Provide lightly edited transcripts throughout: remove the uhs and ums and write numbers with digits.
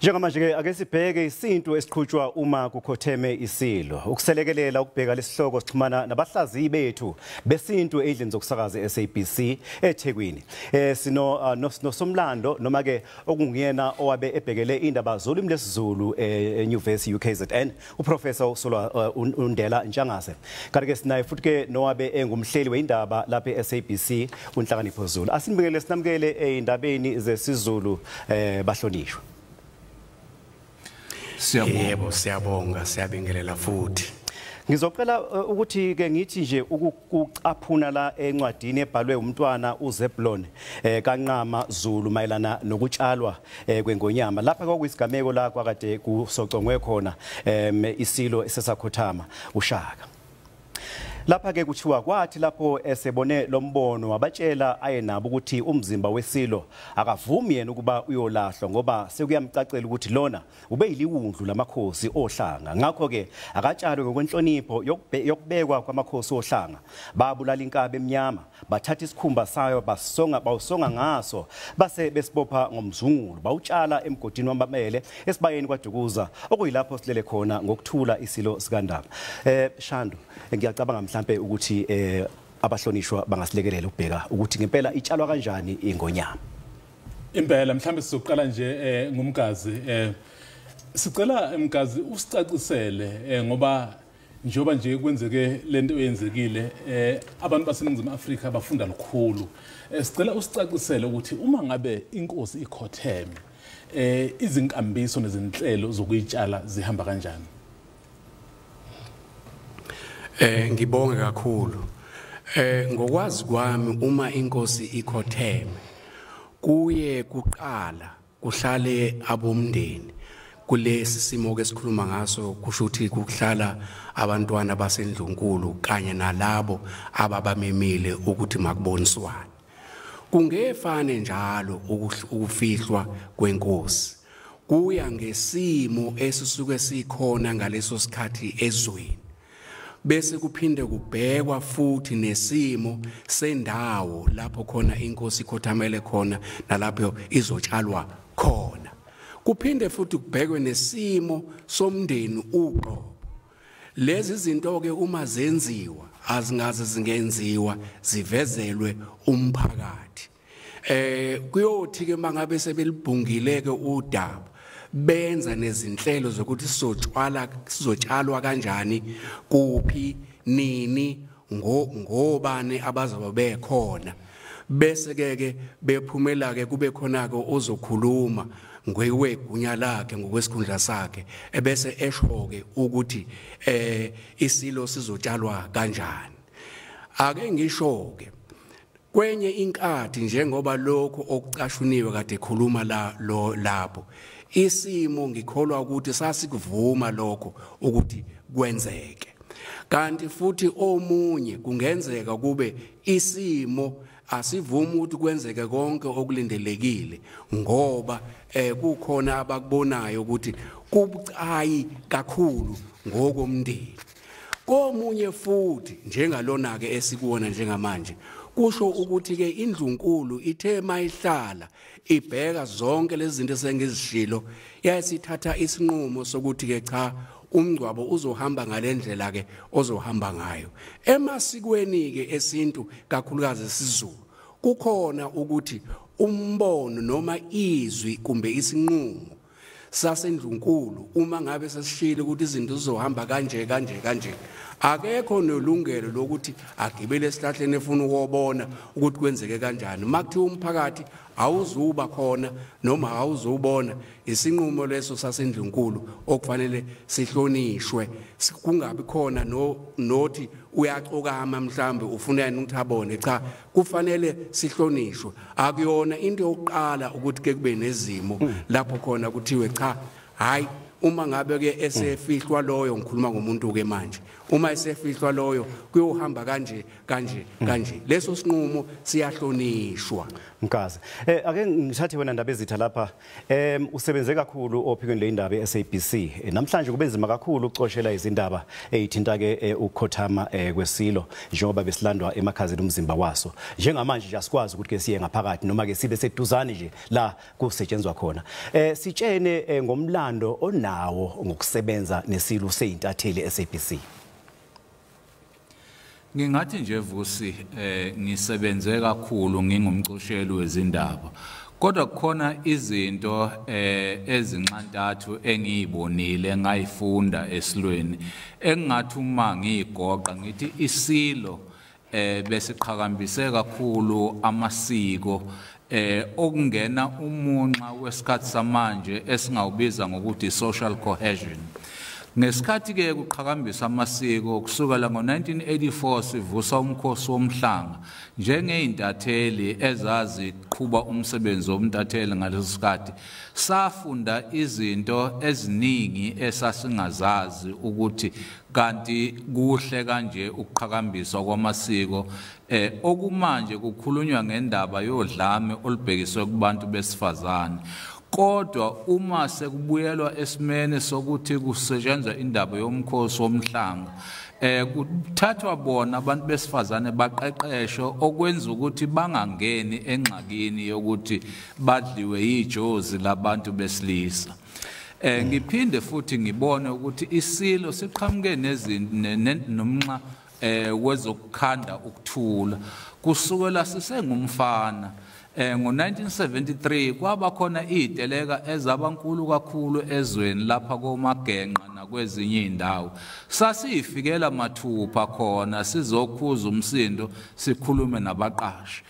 Njengamanje ke ake sibheke Isintu esiqhutshwa uma kukhotheme Isilo. Ukuselekelela ukubheka lesihloko sixhumana nabahlaziyi bethu besintu ezindlini zokusakaza eSABC eThekwini. Sino noSomlando noma ke okungiyena owabe ebhekele indaba zolimi lesiZulu eNyuvesi uKZN uProfessor uNdela Ntshangase. Kanti ke sinaye futhi ke nowabe engumhleli weindaba lapha eSABC uNhlakanipho Zulu. Asinibekele sinamukele eindabeni zesiZulu bahlonishwa. Yebo siyabonga siyabingelela futhi. Ngizocela ukuthi ke ngithi nje ukucaphuna la encwadini ebhalwe umntwana uZebulon kaNqama Zulu mayelana nokutshalwa kweNgonyama. Lapha kwakuyisigameko la kwakade kusocongwe khona Isilo esesakhothama uShaka. Lapha ke kuthiwa kwathi lapho esebone lombono wabatshela ayenabo ukuthi umzimba weSilo akavumi yena ukuba uyolahlwa ngoba sekuyamcacela ukuthi lona ube yiliwundlu lamakhosi ohlanga. Ngakho ke akatshalwe ngokwenhlonipho yokubekwa kwamakhosi ohlanga. Babulala inkabe emnyama, bathatha isikhumba sayo bawusonga ngaso base besibopha ngomzungulu. Bawutshala emgodini wamabele esibayeni kwaDukuza okuyilapho silele khona ngokuthula Isilo sikaNdaba. Shando ngiyacabanga mhlambe ukuthi abahlonishwa bangasilekelela ukubheka ukuthi ngempela itshalwa kanjani iNgonyama. Impela mhlambe sizoqala nje ngumkazi sicela umkazi usicacisele ngoba njoba nje kwenzeke lento eyenzekile abantu baseNingizimu Afrika bafunda lukhulu. Sicela usicacisele ukuthi uma ngabe inkosi ikhotheme izinkambiso nezinhlelo zokuyitshala zihamba kanjani. Ngibonge kakhulu. Ngokwazi kwami uma inkosi ikhotheme kuye kuqala kuhlale abomndeni kulesi simo ke sikhuluma ngaso kusho ukuthi kuhlala abantwana basendlunkulu kanye nalabo ababamemile ukuthi makuboniswane. Kungefane njalo ukufihlwa kwenkosi. Kuya ngesimo esisuke sikhona ngaleso sikhathi ezweni. Bese kuphinde kubhekwa futhi nesimo sendawo lapho khona inkosi ikhothamele khona nalapho izotshalwa khona. Kuphinde futhi kubhekwe nesimo somndeni uqobo. Lezi zinto ke uma zenziwa azingaze zingenziwa zivezelwe umphakathi. Kuyothi ke mangabe sebelibhungile ke udaba benza nezinhlelo zokuthi sizotshalwa kanjani kuphi nini ngobani abazoba bekhona bese ke bephumela ke kube khona ke ozokhuluma ngwegunya lakhe ngokwesikhundla sakhe ebese esho ke ukuthi Isilo sizotshalwa kanjani. Ake ngisho ke kwenye inkathi njengoba lokho okucashuniwe kade ekhuluma lapho isimo ngikholwa ukuthi sasikuvuma lokho ukuthi kwenzeke. Kanti futhi omunye kungenzeka kube isimo asivumi ukuthi kwenzeke konke okulindelekile ngoba kukhona abakubonayo ukuthi kubucayi kakhulu ngokomndeni. Komunye futhi njengalona ke esikuona njengamanje kusho ukuthi ke indlunkulu ithe mayihlala ibheka zonke lezi zinto esengizishilo yasithatha isinqumo sokuthi ke cha umngcwabo uzohamba ngalendlela ke ozohamba ngayo. Emasikweni ke esintu kakhulukazi isiZulu kukhona ukuthi umbono noma izwi kumbe isinqumo sasendlunkulu uma ngabe sesishilo ukuthi izinto zizohamba kanje akekho nolungelo lokuthi agibele esihlahleni efuna ukubona ukuthi kwenzeke kanjani. Makuthi umphakathi awuzuba khona noma awuzubona isinqumo leso sasendlunkulu okufanele sihlonishwe kungabi khona nothi uyaxokama mhlambe ufuna ukuthi abone cha kufanele sihlonishwe. Akuyona into yokuqala ukuthi ke kube nezimo lapho khona kuthiwe cha hayi uma ngabe ke esefihlwa loyo ngikhuluma ngomuntu ke manje uma esefihlwa loyo kuyohamba kanje leso sinqumo siyahlonishwa Mkazi ake ngithathe wena Ndaba ezitha lapha usebenze kakhulu ophikweni leindaba eSABC namhlanje kube nzima kakhulu ukucoshela izindaba ezithinta ke ukukhothama kwesilo njengoba besilandwa emakhazini umzimba waso njengamanje nje asikwazi ukuthi ke siye ngaphakathi noma ke sibe seduzane nje la kusetshenzwa khona sitshene ngomlando onawo ngokusebenza nesilo seyintatheli eSABC. Ngingathi nje Vusi ngisebenze kakhulu ngingumcosheli wezindaba kodwa kukhona izinto ezinxantathu engiyibonile ngayifunda esilweni engathi uma ngigoqa ngithi isilo besiqhakambise kakhulu amasiko okungena umunxa wesikhathi samanje esingawubiza ngokuthi social cohesion. Ngesikhathi ke kuqhakambisa amasiko kusukela ngo1984 sivusa umkhosi womhlanga njengeintatheli ezazi qhuba umsebenzi womntatheli ngaleso sikhathi safunda izinto eziningi esasingazazi ukuthi kanti kuhle kanje ukuqhakambiswa kwamasiko okumanje kukhulunywa ngendaba yodlame olubhekiswe kubantu besifazane. Kodwa uma sekubuyelwa esimene sokuthi kusetshenzwa indaba yomkhosi womhlanga kuthathwa bona abantu besifazane baqeqeshwe okwenza ukuthi bangangeni enxakini yokuthi badliwe yijozi labantu besilisa. Ngiphinde futhi ngibone ukuthi isilo siqhamuke nomnxa wezokukhanda ukuthula kusukela sisengumfana. Ngo1973 kwaba khona iziteleka ezabankulu kakhulu ezweni lapha koMagenqa nakwezinye indawo sasiyifikela mathupha khona sizokhuza umsindo sikhulume nabaqashi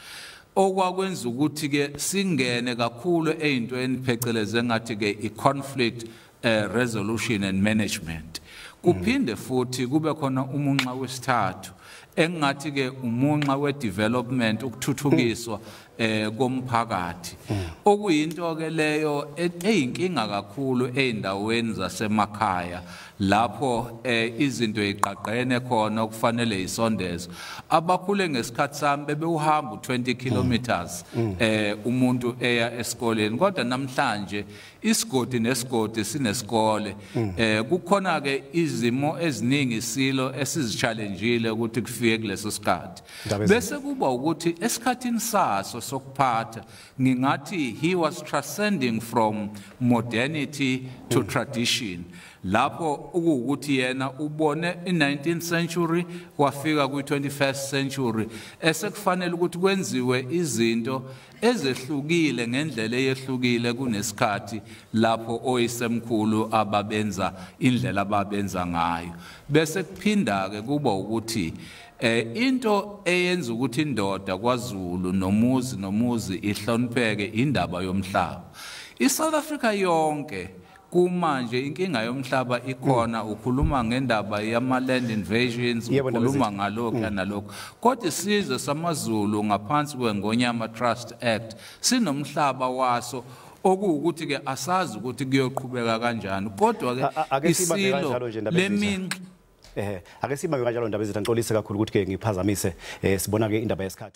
okwakwenza ukuthi ke singene kakhulu ezintweni pheceleze ngathi ke iconflict resolution and management. Kuphinde futhi kube khona umunxa wesithathu engathi ke umunxa we-development ukuthuthukiswa komphakathi okuyinto ke leyo eyinkinga kakhulu eindaweni zasemakhaya lapho izinto eziqaqene khona okufanele isondezwe abakhule ngesikhathi sami bebehamba 20 kilometers umuntu eya esikoleni kodwa namhlanje isigodi nesigodi sinesikole kukhona ke izimo eziningi isilo esizichallengeile ukuthi kufike kuleso sikhathi bese kuba ukuthi esikhathini saso sokuphatha ngingathi he was transcending from modernity to tradition lapho ukuthi yena ubone i19th century wafika kwi21st century esekufanele ukuthi kwenziwe izinto ezehlukile ngendlela eyehlukile kunesikhathi lapho oyisemkhulu ababenza indlela ababenza ngayo bese kuphinda ke kuba ukuthi into eyenza ukuthi indoda kwaZulu nomuzi ihlonipheke indaba yomhlaba iSouth Africa yonke kumanje inkinga yomhlaba ikhona ukhuluma ngendaba yama-land invasions ukhuluma ngalokho nalokho kodwa isizwe samaZulu ngaphansi kweNgonyama Trust Act sinomhlaba waso okuwukuthi ke asazi ukuthi kuyoqhubeka kanjani kodwa ke isilo leminxa ake siba kanjalo Ndaba ezitha ngixolise kakhulu ukuthi ke ngiphazamise sibona ke indaba yesikhathi